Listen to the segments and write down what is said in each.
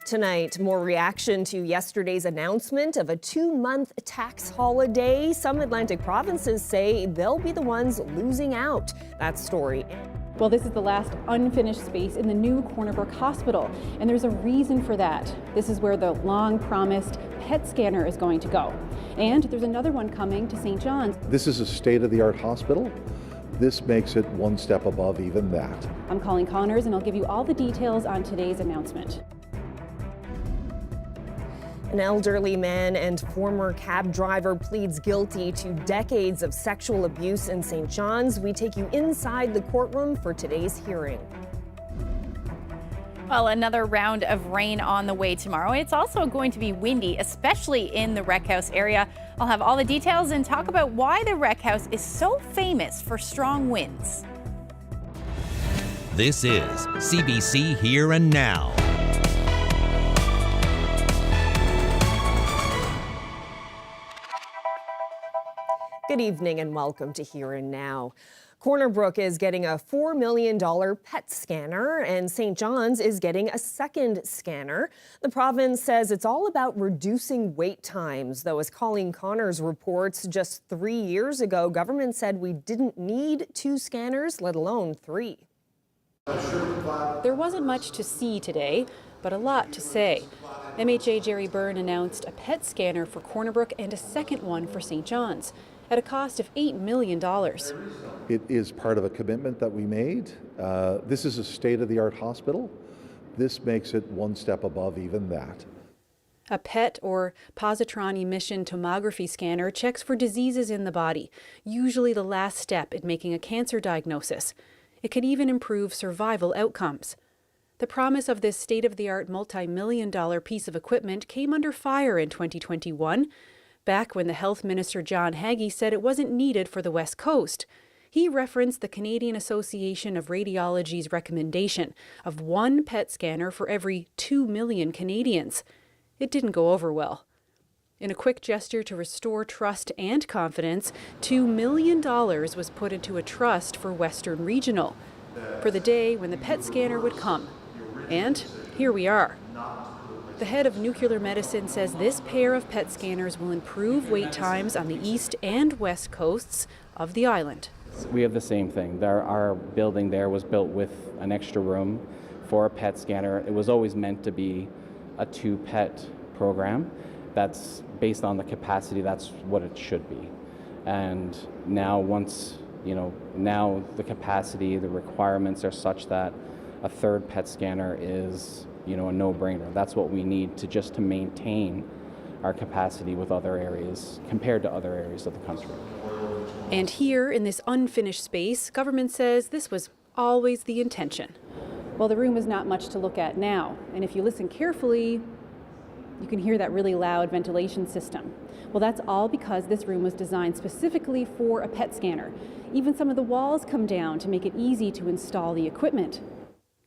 Tonight, more reaction to yesterday's announcement of a 2-month tax holiday. Some Atlantic provinces say they'll be the ones losing out. That story. Well, this is the last unfinished space in the new Brook Hospital, and there's a reason for that. This is where the long-promised PET scanner is going to go. And there's another one coming to St. John's. This is a state-of-the-art hospital. This makes it one step above even that. I'm Colleen Connors, and I'll give you all the details on today's announcement. An elderly man and former cab driver pleads guilty to decades of sexual abuse in St. John's. We take you inside the courtroom for today's hearing. Well, another round of rain on the way tomorrow. It's also going to be windy, especially in the Rec House area. I'll have all the details and talk about why the Rec House is so famous for strong winds. This is CBC Here and Now. Good evening and welcome to Here and Now. Brook is getting a $4 million PET scanner and St. John's is getting a second scanner. The province says it's all about reducing wait times, though as Colleen Connors reports, just 3 years ago, government said we didn't need 2 scanners, let alone 3. There wasn't much to see today, but a lot to say. MHA Jerry Byrne announced a PET scanner for Brook and a second one for St. John's, at a cost of $8 million. It is part of a commitment that we made. This is a state-of-the-art hospital. This makes it one step above even that. A PET, or positron emission tomography scanner, checks for diseases in the body, usually the last step in making a cancer diagnosis. It can even improve survival outcomes. The promise of this state-of-the-art multi-million-dollar piece of equipment came under fire in 2021, back when the Health Minister John Haggie said it wasn't needed for the West Coast. He referenced the Canadian Association of Radiology's recommendation of 1 PET scanner for every 2 million Canadians. It didn't go over well. In a quick gesture to restore trust and confidence, $2 million was put into a trust for Western Regional for the day when the PET scanner would come. And here we are. The head of nuclear medicine says this pair of PET scanners will improve wait times on the east and west coasts of the island. We have the same thing. Our building there was built with an extra room for a PET scanner. It was always meant to be a 2 PET program. That's based on the capacity, that's what it should be. And now now the capacity, the requirements are such that a 3rd PET scanner is a no-brainer. That's what we need to maintain our capacity with other areas compared to other areas of the country. And here in this unfinished space, government says this was always the intention. Well, the room is not much to look at now, and if you listen carefully, you can hear that really loud ventilation system. Well, that's all because this room was designed specifically for a PET scanner. Even some of the walls come down to make it easy to install the equipment.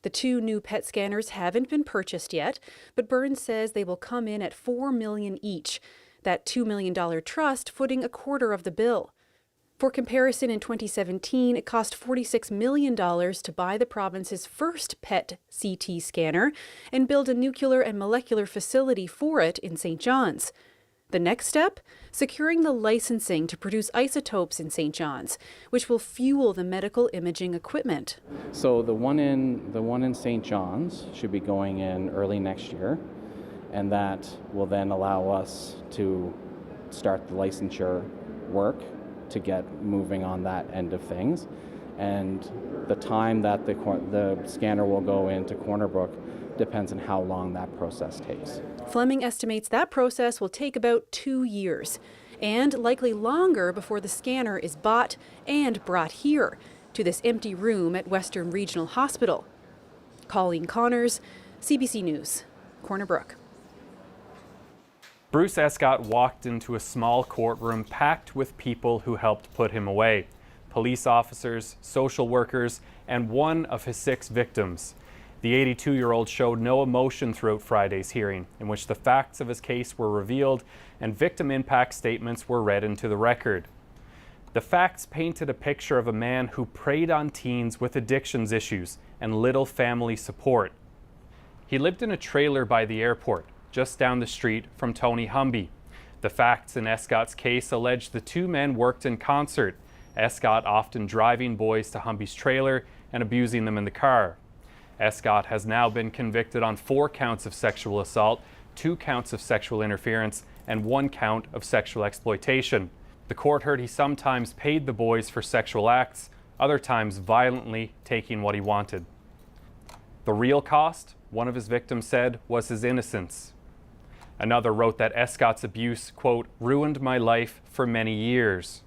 The 2 new PET scanners haven't been purchased yet, but Burns says they will come in at $4 million each, that $2 million trust footing a quarter of the bill. For comparison, in 2017, it cost $46 million to buy the province's first PET CT scanner and build a nuclear and molecular facility for it in St. John's. The next step? Securing the licensing to produce isotopes in St. John's, which will fuel the medical imaging equipment. So the one in St. John's should be going in early next year, and that will then allow us to start the licensure work to get moving on that end of things. And the time that the scanner will go into Brook depends on how long that process takes. Fleming estimates that process will take about 2 years, and likely longer before the scanner is bought and brought here to this empty room at Western Regional Hospital. Colleen Connors, CBC News, Brook. Bruce Escott walked into a small courtroom packed with people who helped put him away. Police officers, social workers, and one of his 6 victims. The 82-year-old showed no emotion throughout Friday's hearing, in which the facts of his case were revealed and victim impact statements were read into the record. The facts painted a picture of a man who preyed on teens with addictions issues and little family support. He lived in a trailer by the airport, just down the street from Tony Humby. The facts in Escott's case allege the two men worked in concert, Escott often driving boys to Humby's trailer and abusing them in the car. Escott has now been convicted on 4 counts of sexual assault, 2 counts of sexual interference, and 1 count of sexual exploitation. The court heard he sometimes paid the boys for sexual acts, other times violently taking what he wanted. The real cost, one of his victims said, was his innocence. Another wrote that Escott's abuse, quote, ruined my life for many years.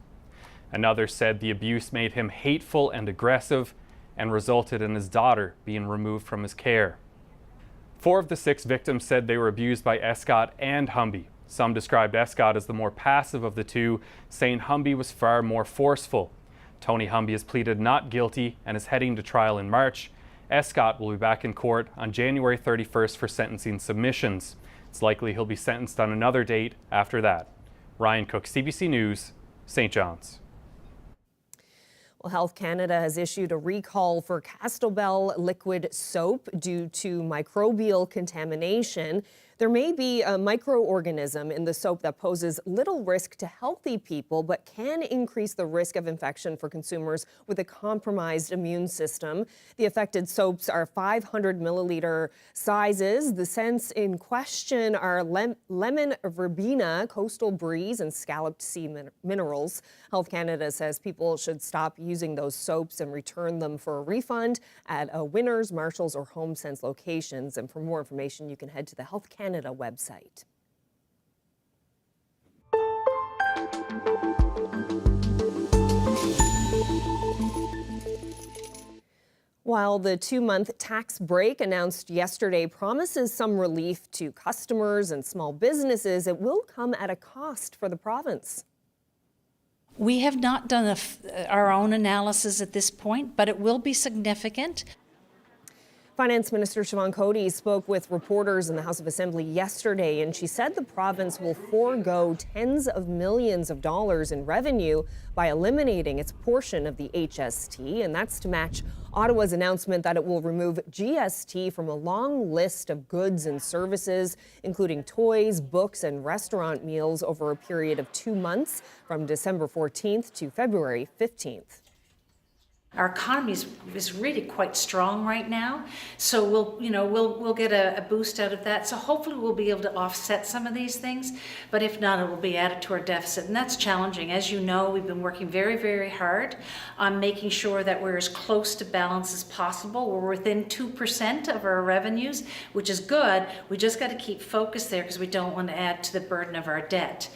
Another said the abuse made him hateful and aggressive and resulted in his daughter being removed from his care. 4 of the 6 victims said they were abused by Escott and Humby. Some described Escott as the more passive of the two, saying Humby was far more forceful. Tony Humby has pleaded not guilty and is heading to trial in March. Escott will be back in court on January 31st for sentencing submissions. It's likely he'll be sentenced on another date after that. Ryan Cook, CBC News, St. John's. Well, Health Canada has issued a recall for Castelbell liquid soap due to microbial contamination. There may be a microorganism in the soap that poses little risk to healthy people, but can increase the risk of infection for consumers with a compromised immune system. The affected soaps are 500 milliliter sizes. The scents in question are lemon verbena, coastal breeze, and scalloped sea minerals. Health Canada says people should stop using those soaps and return them for a refund at a Winners, Marshalls, or HomeSense locations. And for more information, you can head to the Health Canada website. While the 2-month tax break announced yesterday promises some relief to customers and small businesses, it will come at a cost for the province. We have not done our own analysis at this point, but it will be significant. Finance Minister Siobhan Coady spoke with reporters in the House of Assembly yesterday, and she said the province will forego tens of millions of dollars in revenue by eliminating its portion of the HST, and that's to match Ottawa's announcement that it will remove GST from a long list of goods and services, including toys, books, and restaurant meals over a period of 2 months from December 14th to February 15th. Our economy is really quite strong right now, so we'll get a boost out of that. So hopefully we'll be able to offset some of these things, but if not, it will be added to our deficit, and that's challenging. As you know, we've been working very, very hard on making sure that we're as close to balance as possible. We're within 2% of our revenues, which is good. We just got to keep focused there because we don't want to add to the burden of our debt.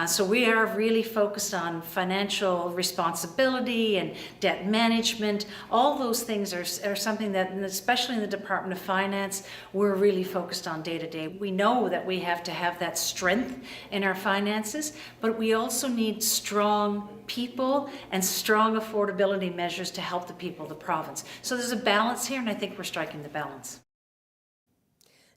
So we are really focused on financial responsibility and debt management. All those things are something that, especially in the Department of Finance, we're really focused on day to day. We know that we have to have that strength in our finances, but we also need strong people and strong affordability measures to help the people of the province. So there's a balance here, and I think we're striking the balance.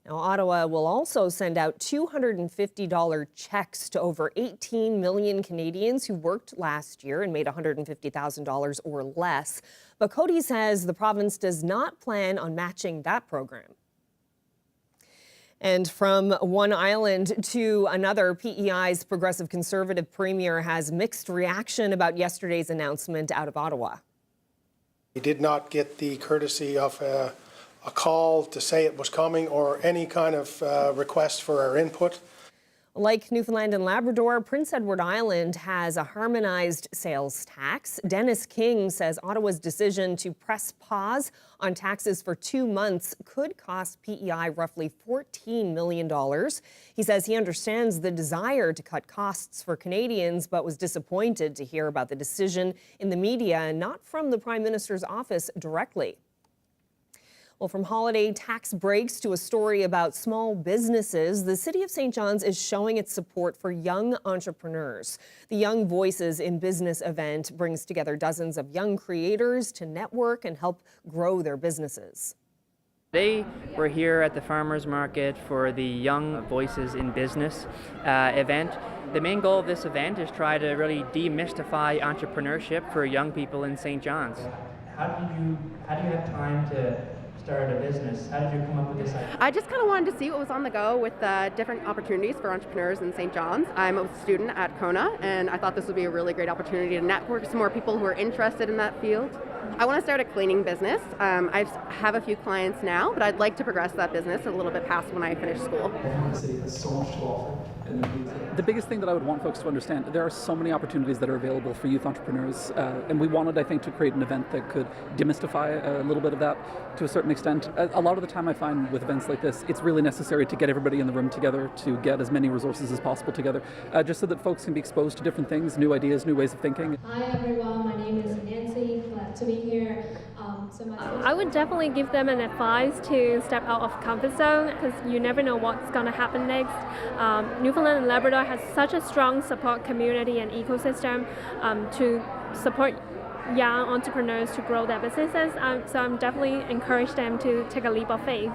Now, Ottawa will also send out $250 checks to over 18 million Canadians who worked last year and made $150,000 or less. But Coady says the province does not plan on matching that program. And from one island to another, PEI's Progressive Conservative Premier has mixed reaction about yesterday's announcement out of Ottawa. We did not get the courtesy of a call to say it was coming or any kind of request for our input. Like Newfoundland and Labrador, Prince Edward Island has a harmonized sales tax. Dennis King says Ottawa's decision to press pause on taxes for 2 months could cost PEI roughly $14 million. He says he understands the desire to cut costs for Canadians, but was disappointed to hear about the decision in the media and not from the Prime Minister's office directly. Well, from holiday tax breaks to a story about small businesses, the City of St. John's is showing its support for young entrepreneurs. The Young Voices in Business event brings together dozens of young creators to network and help grow their businesses. Today we're here at the Farmers Market for the Young Voices in Business event. The main goal of this event is try to really demystify entrepreneurship for young people in St. John's. How do you have time to started a business. How did you come up with this idea? I just kind of wanted to see what was on the go with different opportunities for entrepreneurs in St. John's. I'm a student at Kona, and I thought this would be a really great opportunity to network with some more people who are interested in that field. I want to start a cleaning business. I have a few clients now, but I'd like to progress that business a little bit past when I finish school. The city has so much to offer. The biggest thing that I would want folks to understand, there are so many opportunities that are available for youth entrepreneurs, and we wanted, I think, to create an event that could demystify a little bit of that to a certain extent. A lot of the time I find with events like this, it's really necessary to get everybody in the room together, to get as many resources as possible together, just so that folks can be exposed to different things, new ideas, new ways of thinking. Hi everyone, my name is Nancy, glad to be here. I would definitely give them an advice to step out of comfort zone, because you never know what's going to happen next. Newfoundland and Labrador has such a strong support community and ecosystem to support young entrepreneurs to grow their businesses. So I'm definitely encourage them to take a leap of faith.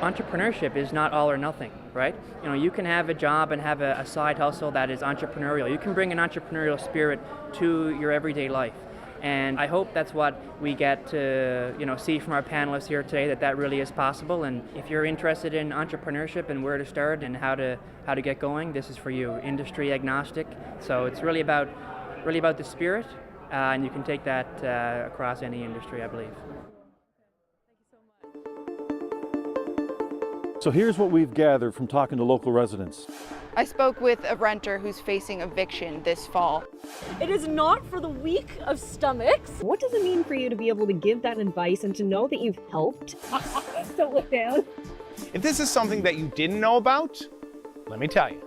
Entrepreneurship is not all or nothing, right? You know, you can have a job and have a side hustle that is entrepreneurial. You can bring an entrepreneurial spirit to your everyday life. And I hope that's what we get to, see from our panelists here today, that really is possible. And if you're interested in entrepreneurship and where to start and how to get going, this is for you. Industry agnostic. So it's really about the spirit, and you can take that across any industry, I believe. So here's what we've gathered from talking to local residents. I spoke with a renter who's facing eviction this fall. It is not for the weak of stomachs. What does it mean for you to be able to give that advice and to know that you've helped? Don't look down. If this is something that you didn't know about, let me tell you.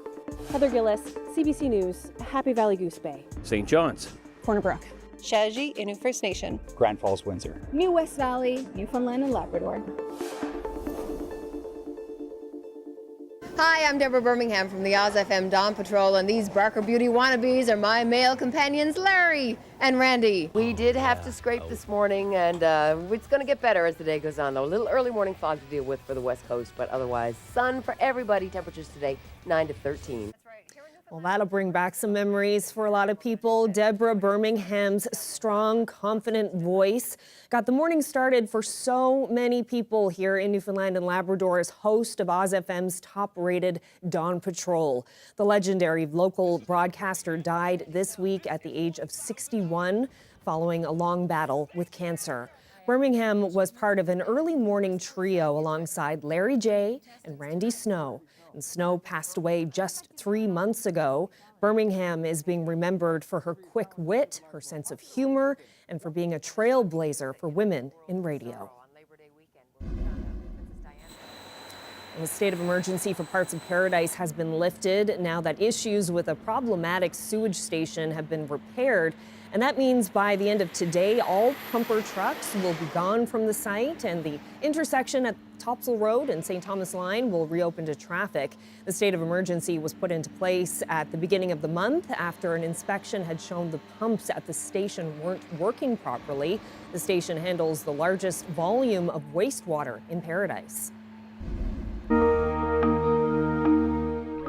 Heather Gillis, CBC News, Happy Valley Goose Bay. St. John's. Corner Brook. Chaji, Inuk First Nation. Grand Falls, Windsor. New West Valley, Newfoundland and Labrador. Hi, I'm Deborah Birmingham from the Oz FM Dawn Patrol, and these Barker Beauty wannabes are my male companions, Larry and Randy. We did have to scrape this morning, and it's going to get better as the day goes on, though. A little early morning fog to deal with for the West Coast, but otherwise, sun for everybody. Temperatures today, 9 to 13. Well, that'll bring back some memories for a lot of people. Deborah Birmingham's strong, confident voice got the morning started for so many people here in Newfoundland and Labrador as host of Oz FM's top-rated Dawn Patrol. The legendary local broadcaster died this week at the age of 61 following a long battle with cancer. Birmingham was part of an early morning trio alongside Larry J. and Randy Snow. And Snow passed away just 3 months ago. Birmingham is being remembered for her quick wit, her sense of humor, and for being a trailblazer for women in radio. The state of emergency for parts of Paradise has been lifted now that issues with a problematic sewage station have been repaired. And that means by the end of today, all pumper trucks will be gone from the site, and the intersection at Topsail Road and St. Thomas Line will reopen to traffic. The state of emergency was put into place at the beginning of the month after an inspection had shown the pumps at the station weren't working properly. The station handles the largest volume of wastewater in Paradise.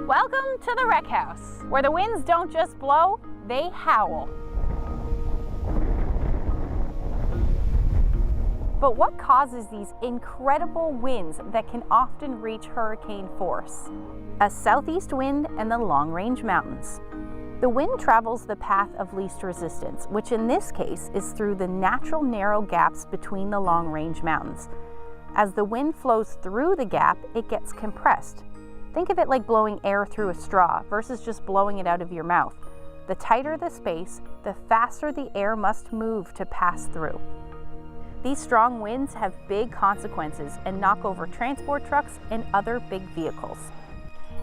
Welcome to the Rec House, where the winds don't just blow, they howl. But what causes these incredible winds that can often reach hurricane force? A southeast wind and the long-range mountains. The wind travels the path of least resistance, which in this case is through the natural narrow gaps between the long-range mountains. As the wind flows through the gap, it gets compressed. Think of it like blowing air through a straw versus just blowing it out of your mouth. The tighter the space, the faster the air must move to pass through. These strong winds have big consequences and knock over transport trucks and other big vehicles.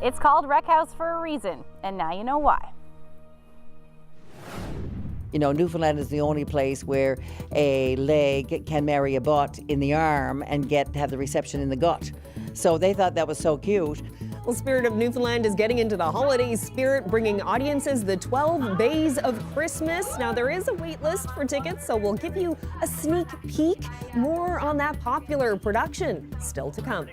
It's called Rec House for a reason, and now you know why. You know, Newfoundland is the only place where a leg can marry a butt in the arm and have the reception in the gut. So they thought that was so cute. Well, Spirit of Newfoundland is getting into the holiday spirit, bringing audiences the 12 Bays of Christmas. Now, there is a wait list for tickets, so we'll give you a sneak peek. More on that popular production still to come.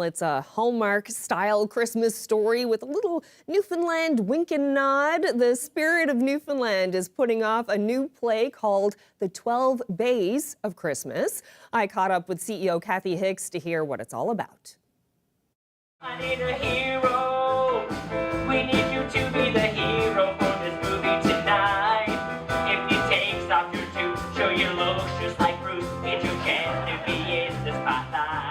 Well, it's a Hallmark-style Christmas story with a little Newfoundland wink and nod. The Spirit of Newfoundland is putting off a new play called The 12 Bays of Christmas. I caught up with CEO Kathy Hicks to hear what it's all about. I need a hero. We need you to be the hero for this movie tonight. If you take off your tube, show your looks just like Bruce. It's your chance to be in the spotlight.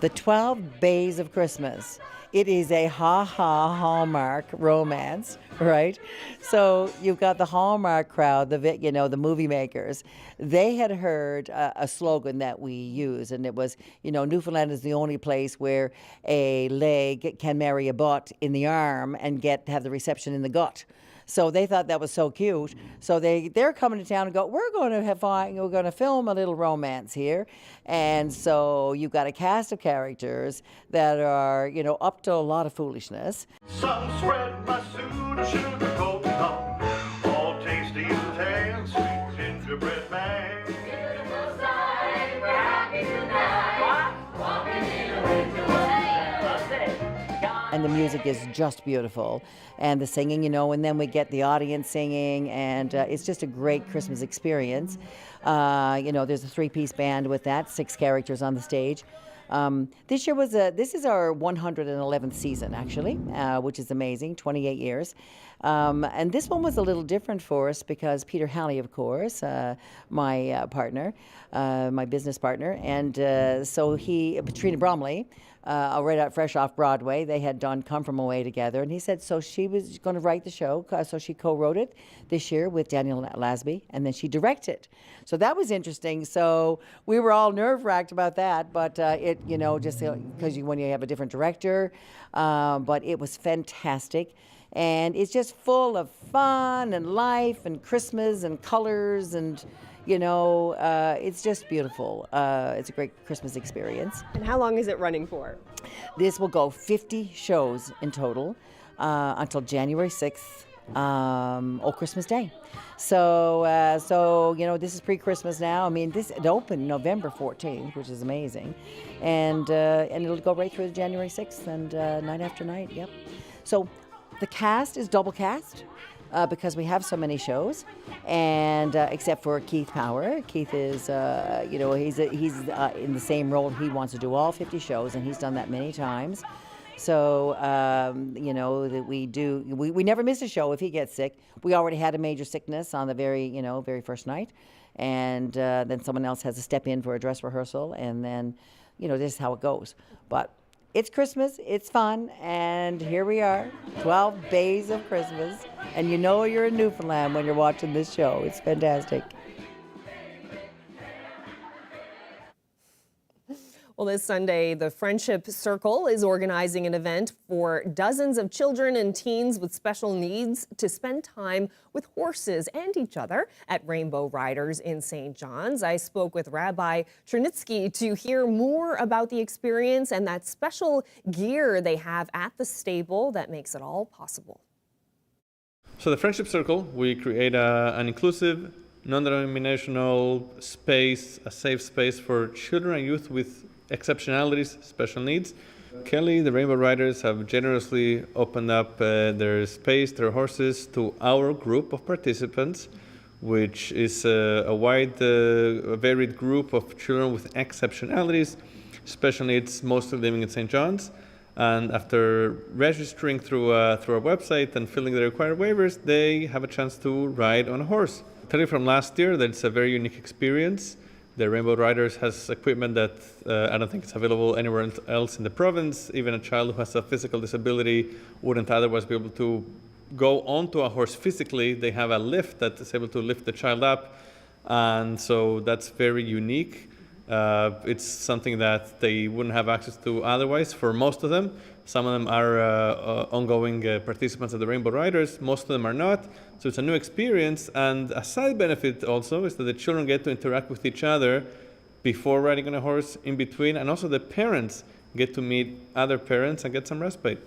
The 12 Bays of Christmas. It is a Hallmark romance, right? So you've got the Hallmark crowd, the movie makers. They had heard a slogan that we use, and it was, Newfoundland is the only place where a leg can marry a butt in the arm and have the reception in the gut. So they thought that was so cute. So they're coming to town and go, we're going to film a little romance here. And so you've got a cast of characters that are, up to a lot of foolishness. Some spread my suit, sugar coat tongue, all tasty and tan, sweet gingerbread man. Beautiful sight, we're happy tonight, walking in a winter And the music is just beautiful. And the singing, and then we get the audience singing, and it's just a great Christmas experience. There's a three-piece band with that, 6 characters on the stage. This is our 111th season, actually, which is amazing, 28 years. And this one was a little different for us because Peter Halley, of course, my partner, my business partner, and Patrina Bromley, fresh off Broadway, they had done Come From Away together, and he said so she was going to write the show, so she co-wrote it this year with Daniel Lasby, and then she directed. So that was interesting. So we were all nerve-wracked about that, but just because when you have a different director, but it was fantastic. And it's just full of fun and life and Christmas and colors and, it's just beautiful. It's a great Christmas experience. And how long is it running for? This will go 50 shows in total until January 6th, Christmas Day. So this is pre-Christmas now. I mean, it opened November 14th, which is amazing. And it'll go right through to January 6th and night after night, yep. So the cast is double cast because we have so many shows, and except for Keith Power. Keith is, he's in the same role. He wants to do all 50 shows, and he's done that many times. So, that we never miss a show if he gets sick. We already had a major sickness on the very first night, and then someone else has to step in for a dress rehearsal, and then, this is how it goes. But it's Christmas, it's fun, and here we are, 12 Bays of Christmas, and you're in Newfoundland when you're watching this show. It's fantastic. Well, this Sunday, the Friendship Circle is organizing an event for dozens of children and teens with special needs to spend time with horses and each other at Rainbow Riders in St. John's. I spoke with Rabbi Chernitsky to hear more about the experience and that special gear they have at the stable that makes it all possible. So the Friendship Circle, we create an inclusive, non-denominational space, a safe space for children and youth with exceptionalities, special needs. Kelly, the Rainbow Riders, have generously opened up their space, their horses, to our group of participants, which is a wide, varied group of children with exceptionalities, special needs, mostly living in St. John's. And after registering through our website and filling the required waivers, they have a chance to ride on a horse. I'll tell you from last year that it's a very unique experience. The Rainbow Riders has equipment that I don't think is available anywhere else in the province. Even a child who has a physical disability wouldn't otherwise be able to go onto a horse physically. They have a lift that is able to lift the child up, and so that's very unique. It's something that they wouldn't have access to otherwise for most of them. Some of them are ongoing participants of the Rainbow Riders. Most of them are not. So it's a new experience. And a side benefit also is that the children get to interact with each other before riding on a horse, in between. And also the parents get to meet other parents and get some respite.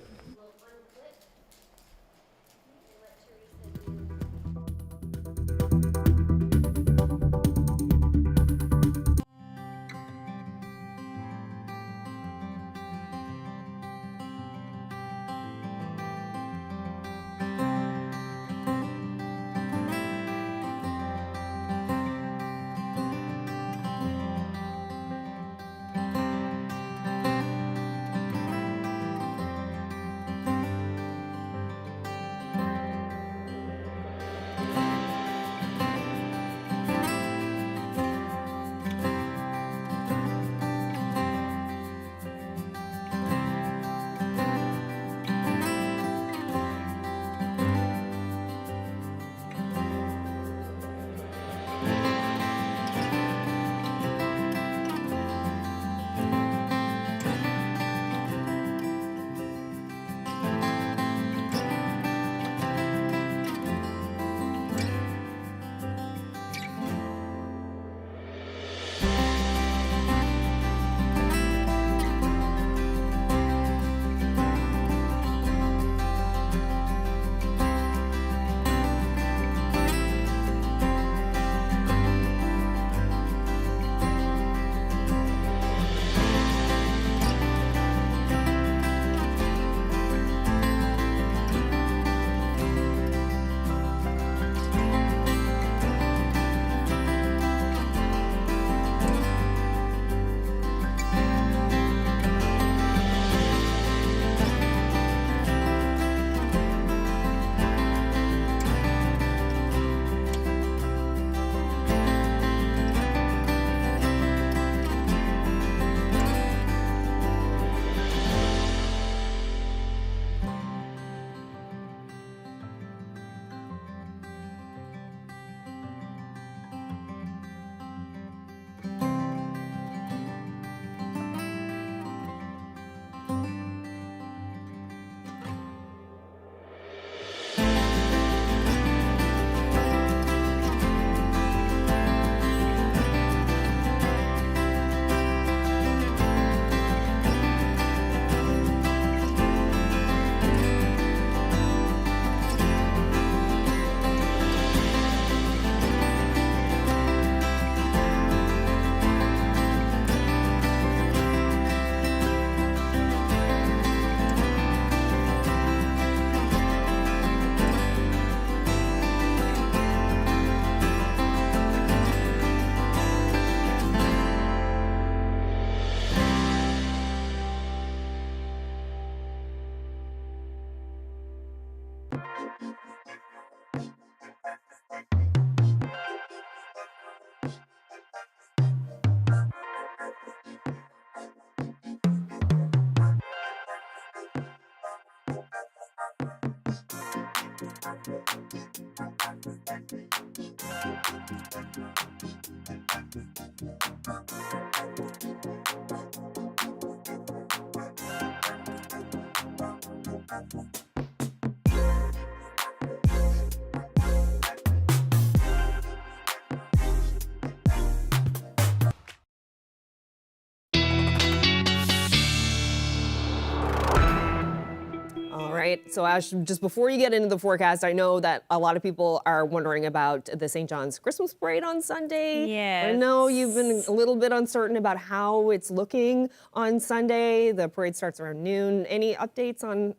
All right, so Ash, just before you get into the forecast, I know that a lot of people are wondering about the St. John's Christmas parade on Sunday. Yes. I know you've been a little bit uncertain about how it's looking on Sunday. The parade starts around noon. Any updates on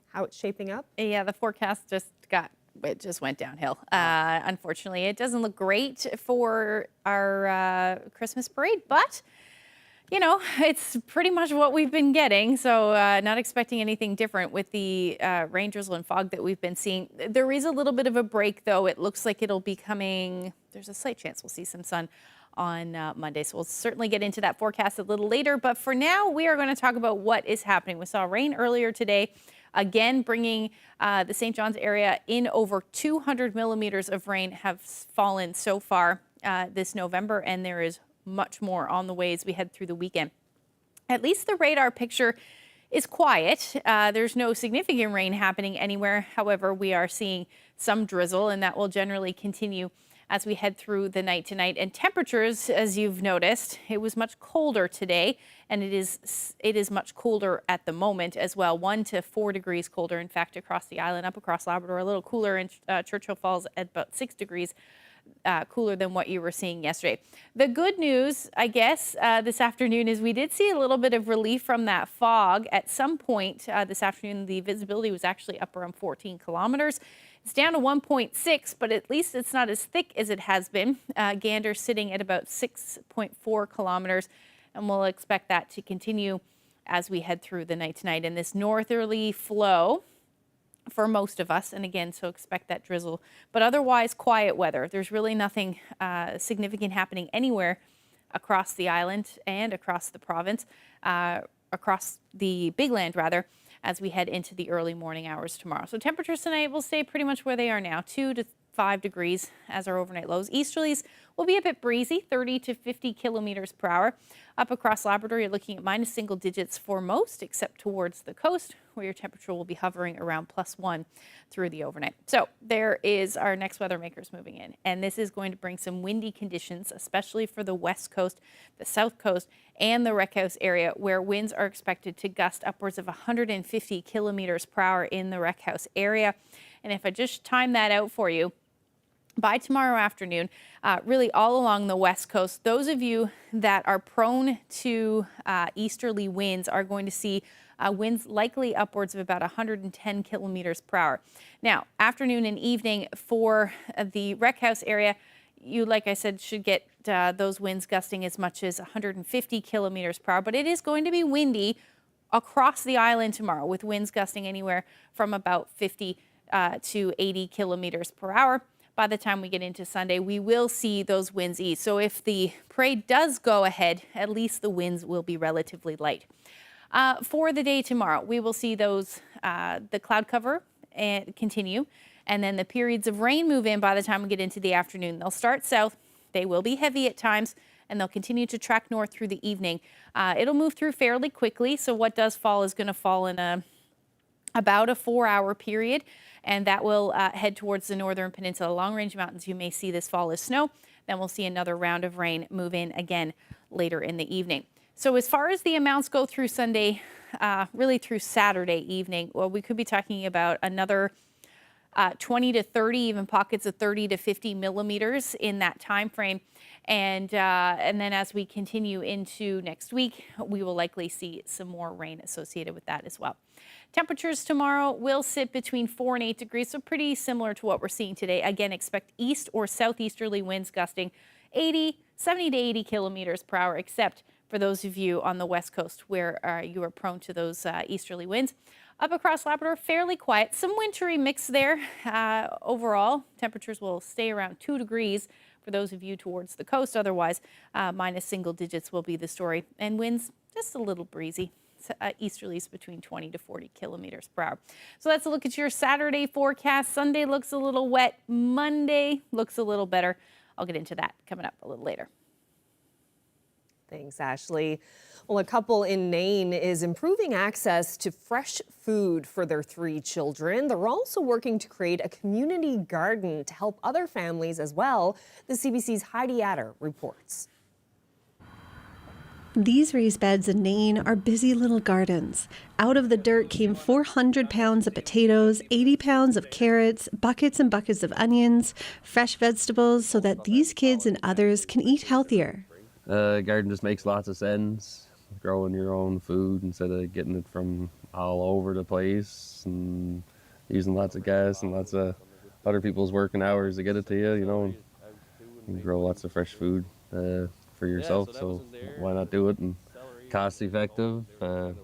how it's shaping up? Yeah, the forecast just went downhill. Unfortunately, it doesn't look great for our Christmas parade, but you know, it's pretty much what we've been getting, so not expecting anything different with the rain, drizzle, and fog that we've been seeing. There is a little bit of a break, though. It looks like it'll be coming. There's a slight chance we'll see some sun on Monday, so we'll certainly get into that forecast a little later. But for now, we are going to talk about what is happening. We saw rain earlier today, again bringing the St. John's area in. Over 200 millimeters of rain have fallen so far this November, and there is much more on the way as we head through the weekend. At least the radar picture is quiet. There's no significant rain happening anywhere. However, we are seeing some drizzle, and that will generally continue as we head through the night tonight. And temperatures, as you've noticed, it was much colder today, and it is much colder at the moment as well. 1 to 4 degrees colder, in fact, across the island, up across Labrador, a little cooler in Churchill Falls at about 6 degrees. Cooler than what you were seeing yesterday. The good news, I guess, this afternoon is we did see a little bit of relief from that fog. At some point this afternoon, the visibility was actually up around 14 kilometers. It's down to 1.6, but at least it's not as thick as it has been. Gander sitting at about 6.4 kilometers, and we'll expect that to continue as we head through the night tonight. And this northerly flow for most of us, and again, so expect that drizzle, but otherwise quiet weather. There's really nothing significant happening anywhere across the island and across the province, across the Big Land rather, as we head into the early morning hours tomorrow. So temperatures tonight will stay pretty much where they are now, 2 to 5 degrees as our overnight lows. Easterlies will be a bit breezy, 30 to 50 kilometers per hour. Up across Labrador, you're looking at minus single digits for most, except towards the coast, where your temperature will be hovering around +1 through the overnight. So there is our next weather makers moving in, and this is going to bring some windy conditions, especially for the west coast, the south coast, and the Reckhouse area, where winds are expected to gust upwards of 150 kilometers per hour in the Reckhouse area. And if I just time that out for you, by tomorrow afternoon, really all along the west coast, those of you that are prone to easterly winds are going to see winds likely upwards of about 110 kilometers per hour. Now, afternoon and evening for the Reckhouse area, you, like I said, should get those winds gusting as much as 150 kilometers per hour, but it is going to be windy across the island tomorrow, with winds gusting anywhere from about 50 to 80 kilometers per hour. By the time we get into Sunday, we will see those winds ease. So if the parade does go ahead, at least the winds will be relatively light. For the day tomorrow, we will see those the cloud cover continue, and then the periods of rain move in by the time we get into the afternoon. They'll start south, they will be heavy at times, and they'll continue to track north through the evening. It'll move through fairly quickly, so what does fall is going to fall in about a 4-hour period, and that will head towards the northern peninsula. Long-range mountains, you may see this fall as snow. Then we'll see another round of rain move in again later in the evening. So as far as the amounts go through Sunday, really through Saturday evening, well, we could be talking about another 20 to 30, even pockets of 30 to 50 millimeters in that time frame. And then as we continue into next week, we will likely see some more rain associated with that as well. Temperatures tomorrow will sit between 4 and 8 degrees, so pretty similar to what we're seeing today. Again, expect east or southeasterly winds gusting 70 to 80 kilometers per hour, except for those of you on the west coast where you are prone to those easterly winds. Up across Labrador, fairly quiet. Some wintry mix there. Overall, temperatures will stay around 2 degrees for those of you towards the coast. Otherwise, minus single digits will be the story. And winds just a little breezy. Easterlies between 20 to 40 kilometers per hour. So let's look at your Saturday forecast. Sunday looks a little wet. Monday looks a little better. I'll get into that coming up a little later. Thanks, Ashley. Well, a couple in Nain is improving access to fresh food for their 3 children. They're also working to create a community garden to help other families as well. The CBC's Heidi Adder reports. These raised beds in Nain are busy little gardens. Out of the dirt came 400 pounds of potatoes, 80 pounds of carrots, buckets and buckets of onions, fresh vegetables so that these kids and others can eat healthier. Garden just makes lots of sense. Growing your own food instead of getting it from all over the place and using lots of gas and lots of other people's working hours to get it to you, you know. You can grow lots of fresh food for yourself, so why not do it? And cost effective. The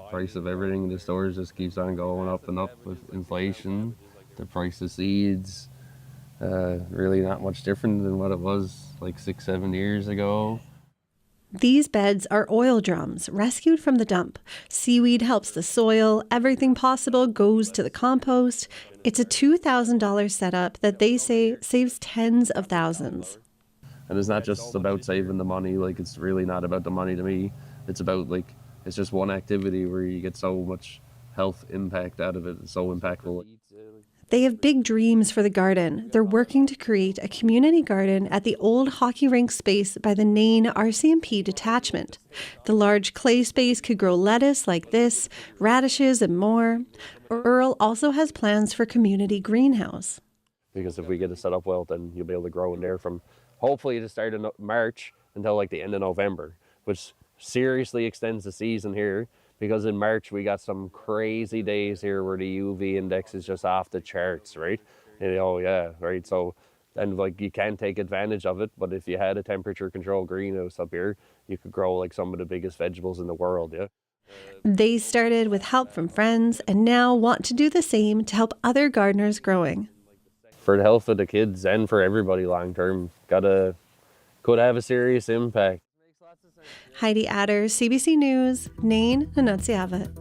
price of everything in the stores just keeps on going up and up with inflation. The price of seeds, really not much different than what it was like 6-7 years ago. These beds are oil drums rescued from the dump. Seaweed helps the soil. Everything possible goes to the compost. It's a $2,000 setup that they say saves tens of thousands. And it's not just about saving the money. Like, it's really not about the money to me. It's about, like, it's just one activity where you get so much health impact out of it. It's so impactful. They have big dreams for the garden. They're working to create a community garden at the old hockey rink space by the Nain RCMP detachment. The large clay space could grow lettuce like this, radishes and more. Earl also has plans for community greenhouse. Because if we get it set up well, then you'll be able to grow in there from hopefully the start of March until like the end of November, which seriously extends the season here. Because in March, we got some crazy days here where the UV index is just off the charts, right? And, oh, yeah, right? So, and like, you can take advantage of it, but if you had a temperature control greenhouse up here, you could grow like some of the biggest vegetables in the world, yeah? They started with help from friends and now want to do the same to help other gardeners growing. For the health of the kids and for everybody long term, could have a serious impact. Heidi Adder, CBC News, Nain, Nunatsiavut.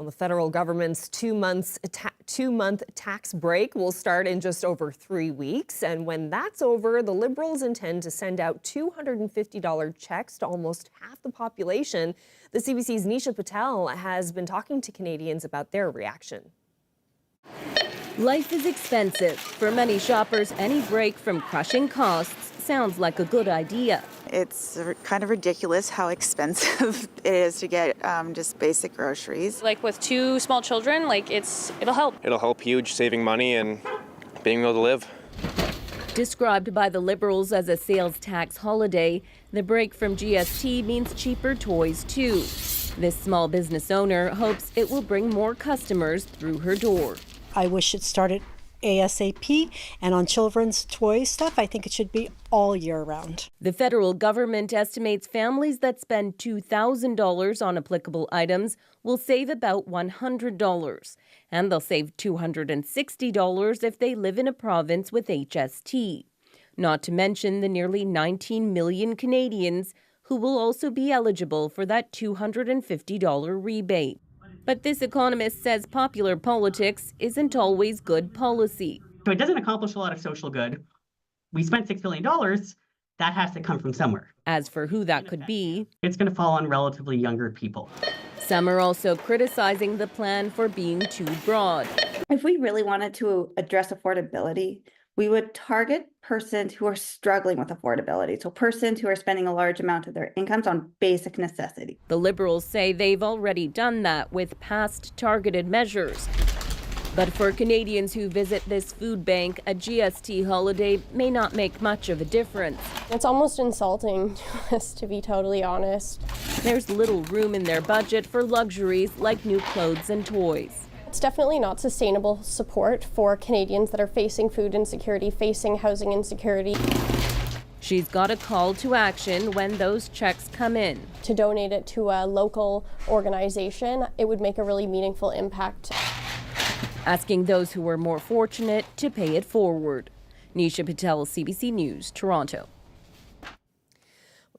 The federal government's two-month tax break will start in just over 3 weeks. And when that's over, the Liberals intend to send out $250 checks to almost half the population. The CBC's Nisha Patel has been talking to Canadians about their reaction. Life is expensive. For many shoppers, any break from crushing costs sounds like a good idea. It's kind of ridiculous how expensive it is to get just basic groceries. Like with 2 small children, it'll help. It'll help huge, saving money and being able to live. Described by the Liberals as a sales tax holiday, the break from GST means cheaper toys too. This small business owner hopes it will bring more customers through her door. I wish it started ASAP, and on children's toy stuff, I think it should be all year round. The federal government estimates families that spend $2,000 on applicable items will save about $100, and they'll save $260 if they live in a province with HST. Not to mention the nearly 19 million Canadians who will also be eligible for that $250 rebate. But this economist says popular politics isn't always good policy. So it doesn't accomplish a lot of social good. We spent $6 billion. That has to come from somewhere. As for who that could be, it's going to fall on relatively younger people. Some are also criticizing the plan for being too broad. If we really wanted to address affordability, we would target persons who are struggling with affordability. So persons who are spending a large amount of their incomes on basic necessities. The Liberals say they've already done that with past targeted measures. But for Canadians who visit this food bank, a GST holiday may not make much of a difference. It's almost insulting to us, to be totally honest. There's little room in their budget for luxuries like new clothes and toys. It's definitely not sustainable support for Canadians that are facing food insecurity, facing housing insecurity. She's got a call to action when those checks come in. To donate it to a local organization, it would make a really meaningful impact. Asking those who are more fortunate to pay it forward. Nisha Patel, CBC News, Toronto.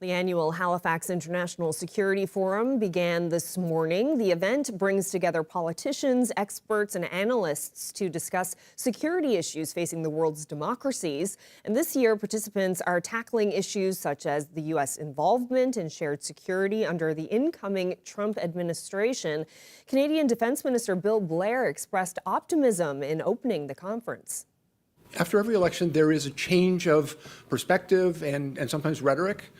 The annual Halifax International Security Forum began this morning. The event brings together politicians, experts, and analysts to discuss security issues facing the world's democracies. And this year, participants are tackling issues such as the U.S. involvement in shared security under the incoming Trump administration. Canadian Defence Minister Bill Blair expressed optimism in opening the conference. After every election, there is a change of perspective and sometimes rhetoric.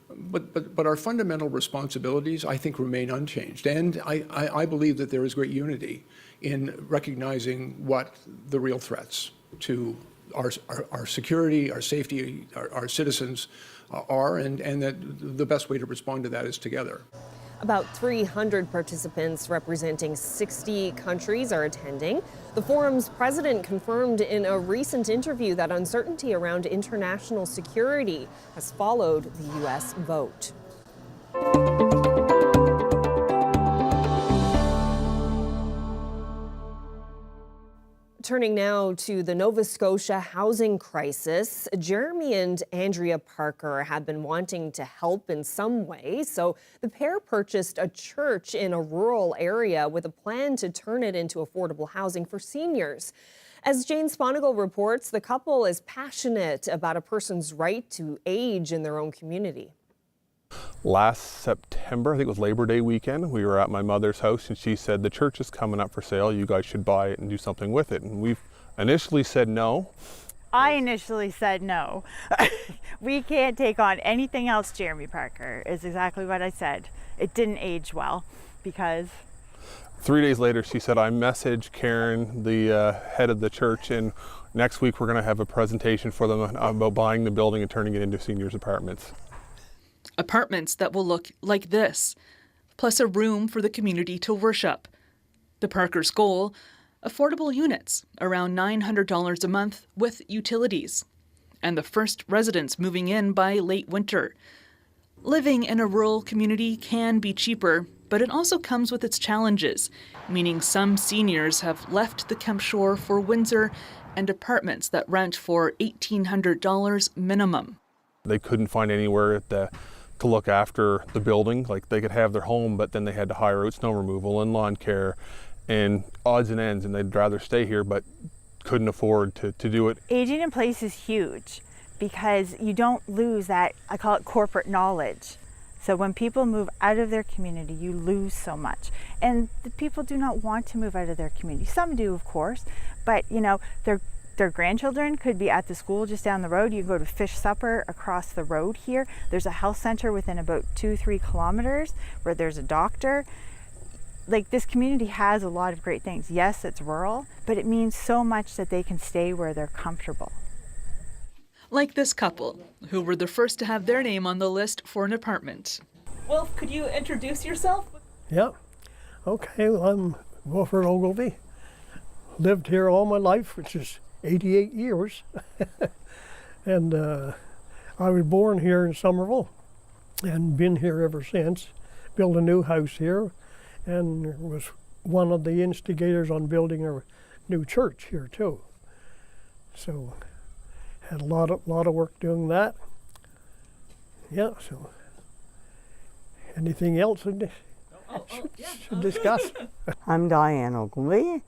But our fundamental responsibilities, I think, remain unchanged. And I believe that there is great unity in recognizing what the real threats to our security, our safety, our citizens are, and that the best way to respond to that is together. About 300 participants representing 60 countries are attending. The forum's president confirmed in a recent interview that uncertainty around international security has followed the U.S. vote. Turning now to the Nova Scotia housing crisis, Jeremy and Andrea Parker have been wanting to help in some way, so the pair purchased a church in a rural area with a plan to turn it into affordable housing for seniors. As Jane Sponigal reports, the couple is passionate about a person's right to age in their own community. Last September, I think it was Labor Day weekend, we were at my mother's house and she said, the church is coming up for sale, you guys should buy it and do something with it. And we've initially said no. I initially said no. We can't take on anything else, Jeremy Parker, is exactly what I said. It didn't age well because... 3 days later, she said, I messaged Karen, the head of the church, and next week we're going to have a presentation for them about buying the building and turning it into seniors' apartments. Apartments that will look like this, plus a room for the community to worship. The Parkers' goal, affordable units, around $900 a month with utilities. And the first residents moving in by late winter. Living in a rural community can be cheaper, but it also comes with its challenges, meaning some seniors have left the Kemp Shore for Windsor and apartments that rent for $1,800 minimum. They couldn't find anywhere at the to look after the building. Like they could have their home, but then they had to hire out snow removal and lawn care and odds and ends, and they'd rather stay here but couldn't afford to do it. Aging in place is huge because you don't lose that, I call it corporate knowledge. So when people move out of their community, you lose so much. And the people do not want to move out of their community. Some do, of course, but you know, their grandchildren could be at the school just down the road. You can go to fish supper across the road here. There's a health center within about 2-3 kilometers where there's a doctor. Like, this community has a lot of great things. Yes, it's rural, but it means so much that they can stay where they're comfortable. Like this couple, who were the first to have their name on the list for an apartment. Wilf, could you introduce yourself? Yeah. Okay, well, I'm Wilfred Ogilvy. Lived here all my life, which is 88 years. And I was born here in Somerville and been here ever since. Built a new house here and was one of the instigators on building a new church here too. So had a lot of work doing that. Yeah, so anything else to discuss? I'm Diane Ogilvy,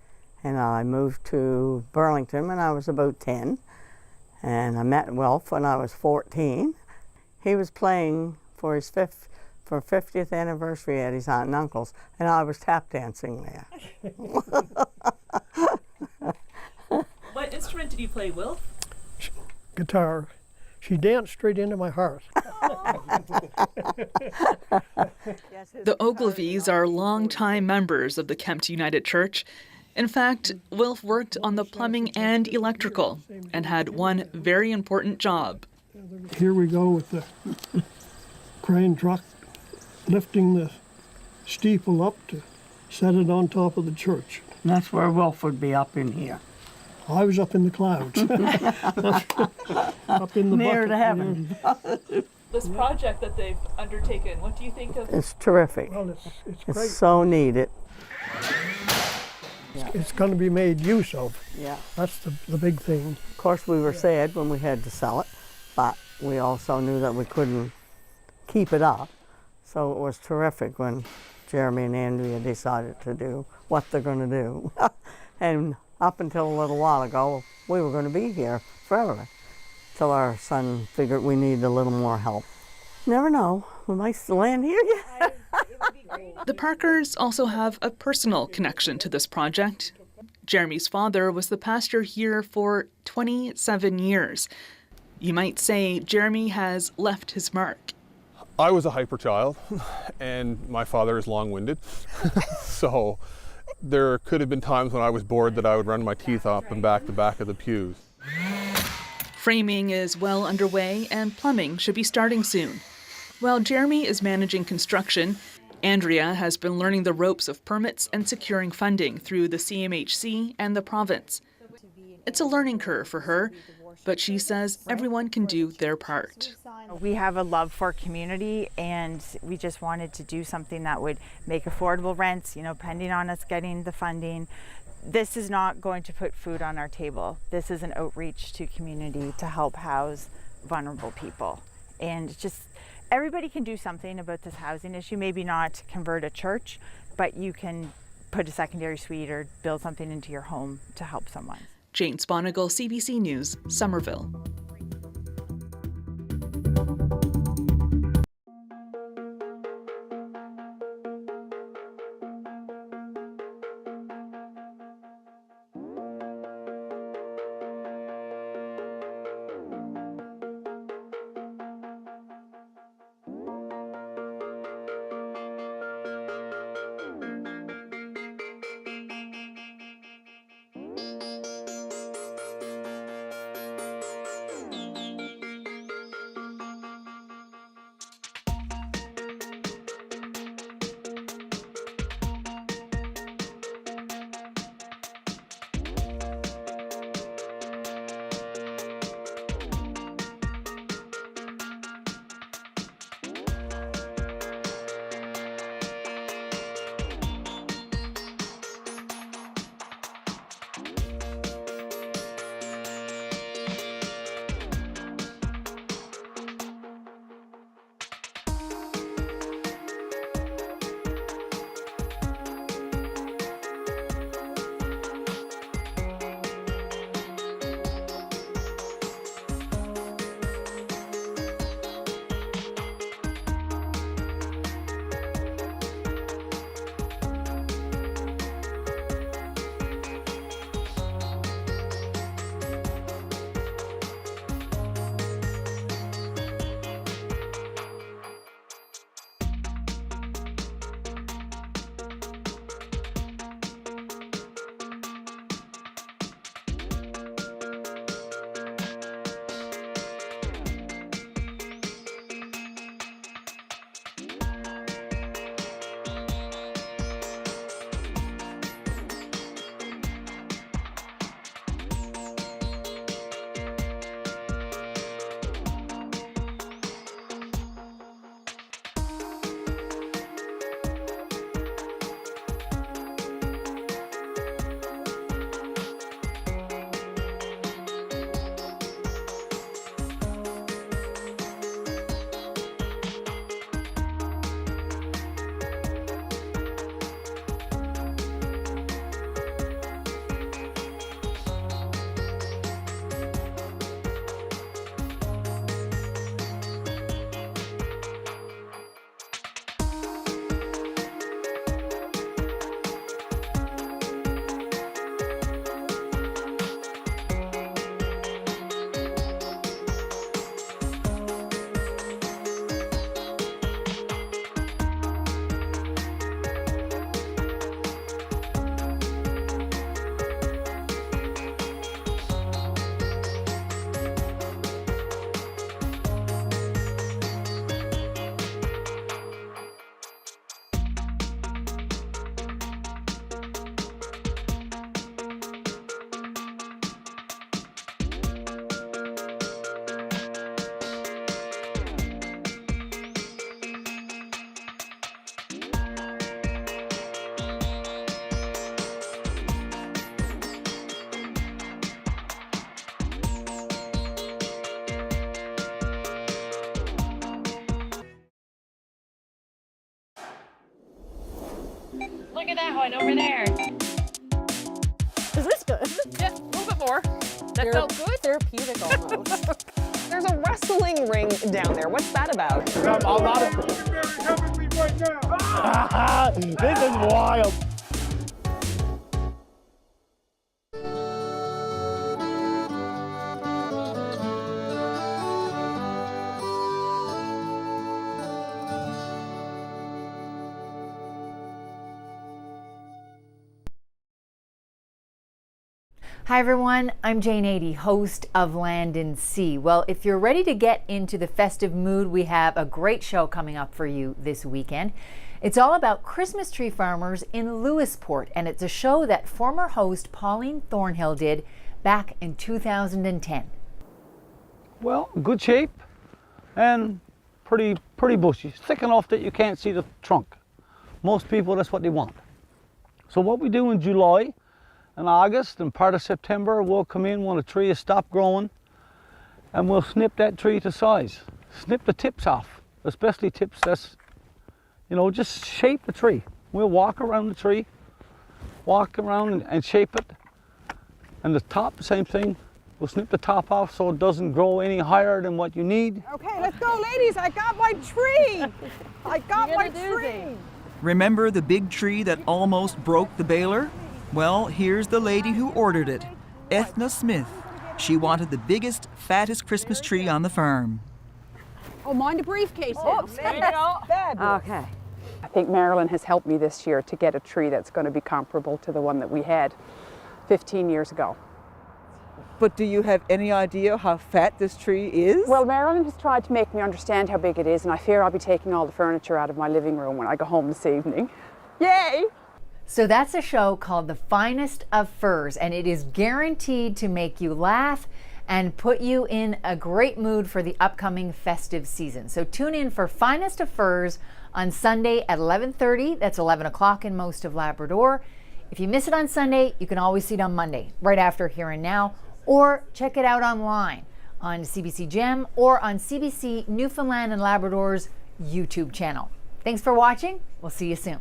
and I moved to Burlington when I was about 10. And I met Wilf when I was 14. He was playing for his 50th anniversary at his aunt and uncle's, and I was tap dancing there. What instrument did you play, Wilf? Guitar. She danced straight into my heart. The Ogilvies are longtime members of the Kempt United Church. In fact, Wilf worked on the plumbing and electrical and had one very important job. Here we go with the crane truck lifting the steeple up to set it on top of the church. And that's where Wilf would be up in here. I was up in the clouds. Up in the Near bucket. to heaven. This project that they've undertaken, what do you think of? It's terrific. Well, it's great. So needed. It's going to be made use of. Yeah. That's the big thing. Of course, we were sad when we had to sell it, but we also knew that we couldn't keep it up. So it was terrific when Jeremy and Andrea decided to do what they're going to do. And up until a little while ago, we were going to be here forever, till our son figured we needed a little more help. Never know, we might still land here yet. The Parkers also have a personal connection to this project. Jeremy's father was the pastor here for 27 years. You might say Jeremy has left his mark. I was a hyper child, and my father is long-winded, so there could have been times when I was bored that I would run my teeth up and back the back of the pews. Framing is well underway and plumbing should be starting soon. While Jeremy is managing construction, Andrea has been learning the ropes of permits and securing funding through the CMHC and the province. It's a learning curve for her, but she says everyone can do their part. We have a love for community, and we just wanted to do something that would make affordable rents, you know, pending on us getting the funding. This is not going to put food on our table. This is an outreach to community to help house vulnerable people. And just everybody can do something about this housing issue. Maybe not convert a church, but you can put a secondary suite or build something into your home to help someone. Jane Sponigal, CBC News, Somerville. Look at that one over there. Is this good? Yeah, a little bit more. That felt good. Therapeutic almost. There's a wrestling ring down there. What's that about? This is wild. Hi everyone, I'm Jane Adey, host of Land and Sea. Well, if you're ready to get into the festive mood, we have a great show coming up for you this weekend. It's all about Christmas tree farmers in Lewisport, and it's a show that former host Pauline Thornhill did back in 2010. Well, good shape and pretty bushy. Thick enough that you can't see the trunk. Most people, that's what they want. So what we do in July and August and part of September, we'll come in when a tree has stopped growing and we'll snip that tree to size. Snip the tips off, especially tips that's, just shape the tree. We'll walk around the tree, walk around and shape it. And the top, same thing. We'll snip the top off so it doesn't grow any higher than what you need. Okay, let's go, ladies. I got my tree. I got my tree. Remember the big tree that almost broke the baler? Well, here's the lady who ordered it, Ethna Smith. She wanted the biggest, fattest Christmas tree on the farm. Oh, mind the briefcase. Oops, there you go. Okay. I think Marilyn has helped me this year to get a tree that's going to be comparable to the one that we had 15 years ago. But do you have any idea how fat this tree is? Well, Marilyn has tried to make me understand how big it is, and I fear I'll be taking all the furniture out of my living room when I go home this evening. Yay! So that's a show called The Finest of Furs, and it is guaranteed to make you laugh and put you in a great mood for the upcoming festive season. So tune in for Finest of Furs on Sunday at 11:30. That's 11 o'clock in most of Labrador. If you miss it on Sunday, you can always see it on Monday, right after Here and Now, or check it out online on CBC Gem or on CBC Newfoundland and Labrador's YouTube channel. Thanks for watching. We'll see you soon.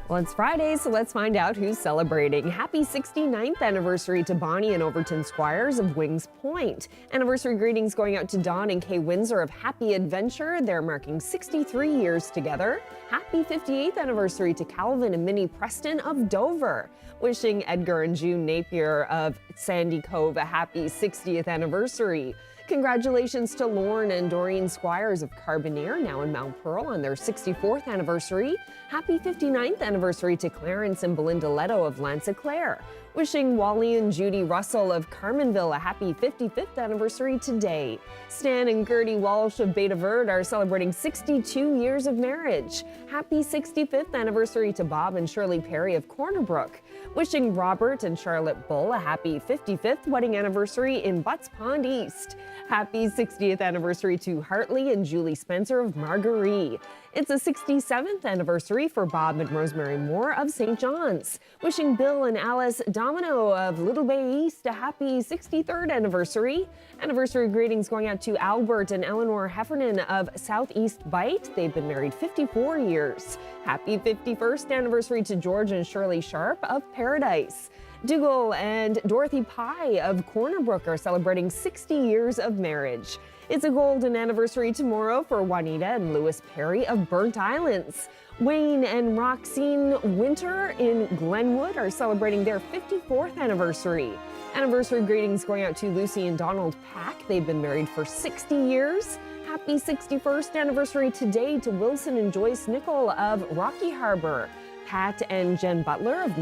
Well, it's Friday, so let's find out who's celebrating. Happy 69th anniversary to Bonnie and Overton Squires of Wings Point. Anniversary greetings going out to Dawn and Kay Windsor of Happy Adventure. They're marking 63 years together. Happy 58th anniversary to Calvin and Minnie Preston of Dover. Wishing Edgar and June Napier of Sandy Cove a happy 60th anniversary. Congratulations to Lorne and Doreen Squires of Carbonear, now in Mount Pearl, on their 64th anniversary. Happy 59th anniversary to Clarence and Belinda Leto of Lanceclair. Wishing Wally and Judy Russell of Carmenville a happy 55th anniversary today. Stan and Gertie Walsh of Beta Verde are celebrating 62 years of marriage. Happy 65th anniversary to Bob and Shirley Perry of Corner Brook. Wishing Robert and Charlotte Bull a happy 55th wedding anniversary in Butts Pond East. Happy 60th anniversary to Hartley and Julie Spencer of Margaree. It's a 67th anniversary for Bob and Rosemary Moore of St. John's. Wishing Bill and Alice Domino of Little Bay East a happy 63rd anniversary. Anniversary greetings going out to Albert and Eleanor Heffernan of Southeast Bight. They've been married 54 years. Happy 51st anniversary to George and Shirley Sharp of Paradise. Dougal and Dorothy Pye of Corner Brook are celebrating 60 years of marriage. It's a golden anniversary tomorrow for Juanita and Louis Perry of Burnt Islands. Wayne and Roxine Winter in Glenwood are celebrating their 54th anniversary. Anniversary greetings going out to Lucy and Donald Pack. They've been married for 60 years. Happy 61st anniversary today to Wilson and Joyce Nickel of Rocky Harbor. Pat and Jen Butler of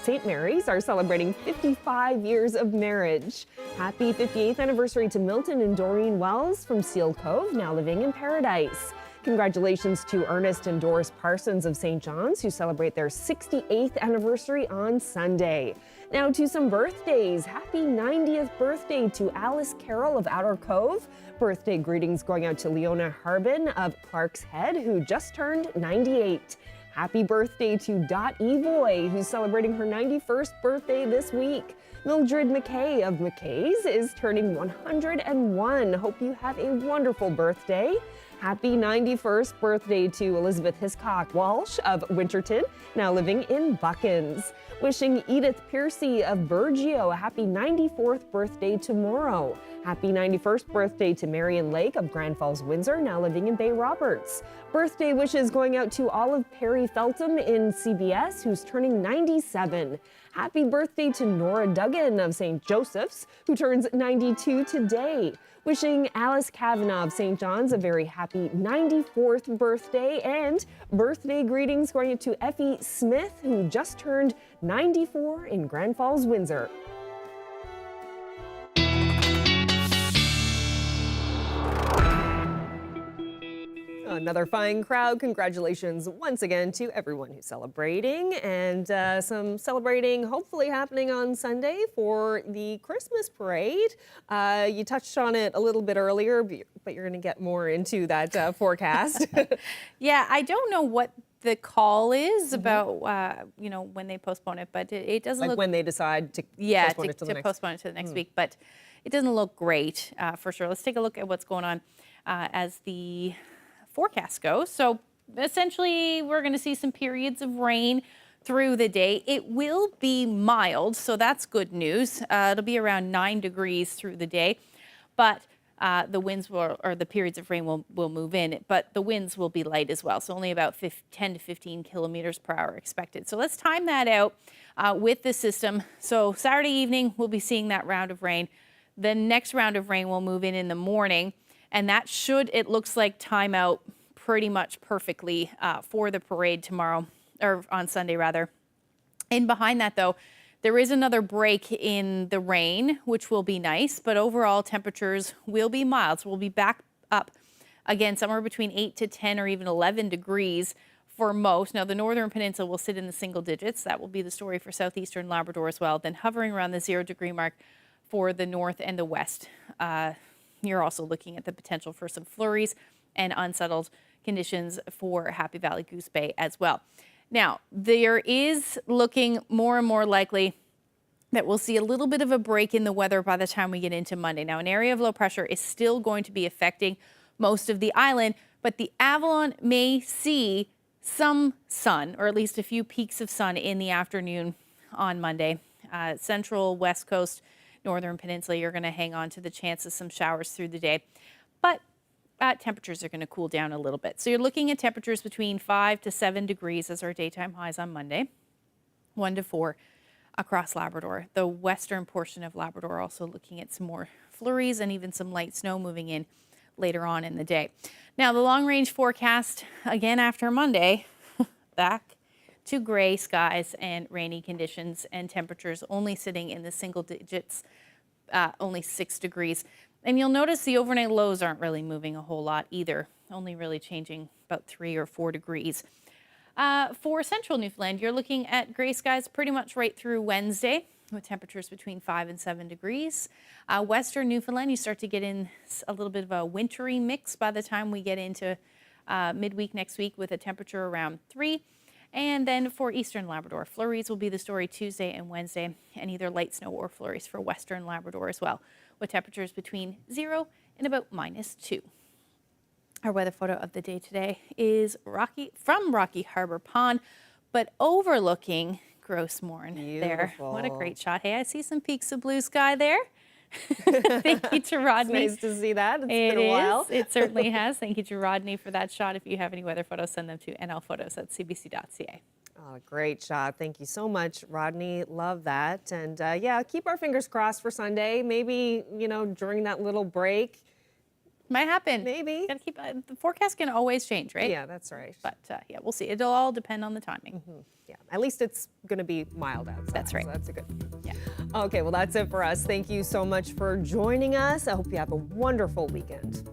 St. Mary's are celebrating 55 years of marriage. Happy 58th anniversary to Milton and Doreen Wells from Seal Cove, now living in Paradise. Congratulations to Ernest and Doris Parsons of St. John's, who celebrate their 68th anniversary on Sunday. Now to some birthdays. Happy 90th birthday to Alice Carroll of Outer Cove. Birthday greetings going out to Leona Harbin of Clark's Head, who just turned 98. Happy birthday to Dot Evoy, who's celebrating her 91st birthday this week. Mildred McKay of McKay's is turning 101. Hope you have a wonderful birthday. Happy 91st birthday to Elizabeth Hiscock Walsh of Winterton, now living in Buckins. Wishing Edith Piercy of Burgeo a happy 94th birthday tomorrow. Happy 91st birthday to Marion Lake of Grand Falls, Windsor, now living in Bay Roberts. Birthday wishes going out to Olive Perry Feltham in CBS, who's turning 97. Happy birthday to Nora Duggan of St. Joseph's, who turns 92 today. Wishing Alice Kavanagh of St. John's a very happy 94th birthday, and birthday greetings going to Effie Smith, who just turned 94 in Grand Falls, Windsor. Another fine crowd. Congratulations once again to everyone who's celebrating, and some celebrating hopefully happening on Sunday for the Christmas parade. You touched on it a little bit earlier, but you're going to get more into that forecast. Yeah, I don't know what the call is about, you know, when they postpone it, but it doesn't like look... when they decide to postpone it to the next... postpone it to the next week, but it doesn't look great for sure. Let's take a look at what's going on as the forecast goes. So essentially, we're going to see some periods of rain through the day. It will be mild, so that's good news. It'll be around 9 degrees through the day, but the winds will, or the periods of rain will move in, but the winds will be light as well. So only about 10 to 15 kilometers per hour expected. So let's time that out with the system. So Saturday evening, we'll be seeing that round of rain. The next round of rain will move in the morning, and that should, it looks like, time out pretty much perfectly for the parade tomorrow, or on Sunday rather. In behind that though, there is another break in the rain, which will be nice, but overall temperatures will be mild. So we'll be back up again somewhere between 8 to 10 or even 11 degrees for most. Now the northern peninsula will sit in the single digits. That will be the story for southeastern Labrador as well. Then hovering around the 0 degree mark for the north and the west. You're also looking at the potential for some flurries and unsettled conditions for Happy Valley Goose Bay as well. Now, there is looking more and more likely that we'll see a little bit of a break in the weather by the time we get into Monday. Now, an area of low pressure is still going to be affecting most of the island, but the Avalon may see some sun, or at least a few peaks of sun in the afternoon on Monday. Central, west coast, northern peninsula, you're going to hang on to the chance of some showers through the day. But temperatures are going to cool down a little bit. So you're looking at temperatures between 5 to 7 degrees as our daytime highs on Monday, 1 to 4 across Labrador. The western portion of Labrador also looking at some more flurries and even some light snow moving in later on in the day. Now the long range forecast again after Monday, back to gray skies and rainy conditions, and temperatures only sitting in the single digits, only 6 degrees. And you'll notice the overnight lows aren't really moving a whole lot either, only really changing about 3 or 4 degrees. For central Newfoundland, you're looking at gray skies pretty much right through Wednesday, with temperatures between 5 and 7 degrees. Western Newfoundland, you start to get in a little bit of a wintry mix by the time we get into midweek next week, with a temperature around 3. And then for eastern Labrador, flurries will be the story Tuesday and Wednesday, and either light snow or flurries for western Labrador as well, with temperatures between 0 and about -2. Our weather photo of the day today is from Rocky Harbour Pond, but overlooking Gross Morn there. What a great shot. Hey, I see some peaks of blue sky there. Thank you to Rodney. It's nice to see that. It's been a while. It certainly has. Thank you to Rodney for that shot. If you have any weather photos, send them to nlphotos@cbc.ca. Oh, great shot. Thank you so much, Rodney. Love that. And yeah, keep our fingers crossed for Sunday. Maybe, you know, during that little break. Might happen. Maybe. Gotta keep, the forecast can always change, right? Yeah, that's right. But yeah, we'll see. It'll all depend on the timing. Yeah, at least it's going to be mild outside. That's right. So that's a good. Yeah. Okay, well, that's it for us. Thank you so much for joining us. I hope you have a wonderful weekend.